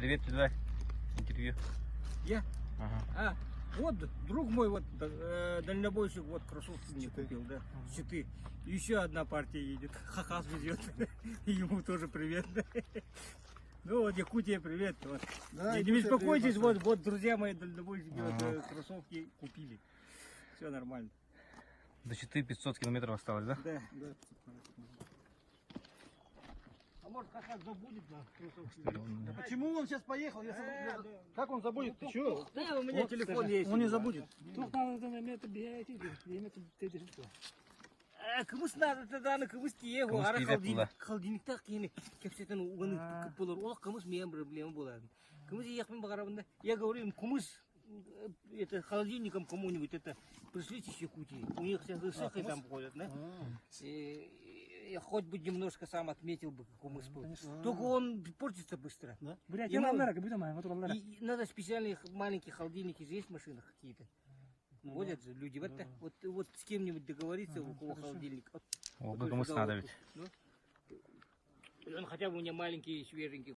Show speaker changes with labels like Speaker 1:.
Speaker 1: Привет, передай. Интервью.
Speaker 2: Я?
Speaker 1: Ага.
Speaker 2: Вот друг мой, вот дальнобойщик, вот кроссовки мне купил, да, щиты. Еще одна партия едет, Хахас везет. Ему тоже привет. Ну вот, Якутия, привет. Вот.
Speaker 3: Да,
Speaker 2: Не беспокойтесь, вот друзья мои дальнобойщики вот, кроссовки купили. Все нормально.
Speaker 1: До 500 километров осталось, да?
Speaker 2: Да. А может Хахас забудет на кроссовки?
Speaker 3: Да почему он сейчас поехал? Как он забудет? Ты чего?
Speaker 2: Да, у меня телефон есть.
Speaker 3: Он не забудет.
Speaker 2: Кымыс надо кымыс тие
Speaker 1: Кымыс
Speaker 2: ара
Speaker 1: тиеп була.
Speaker 2: халдинникта кийини кепсетен уганы болар ол кымыс мен проблема болады кымыс яқпен бағарабында я говорю кымыс это холодильником кому-нибудь это пришлите с Якутии у них сейчас исыхи там ходят да я хоть бы немножко сам отметил бы кумыс был только он портится быстро надо специальные маленькие холодильники здесь в машинах какие-то. Водят же люди. Вот с кем-нибудь договориться, у кого холодильник.
Speaker 1: О, как мы надо ведь.
Speaker 2: Он хотя бы у меня маленький, свеженький.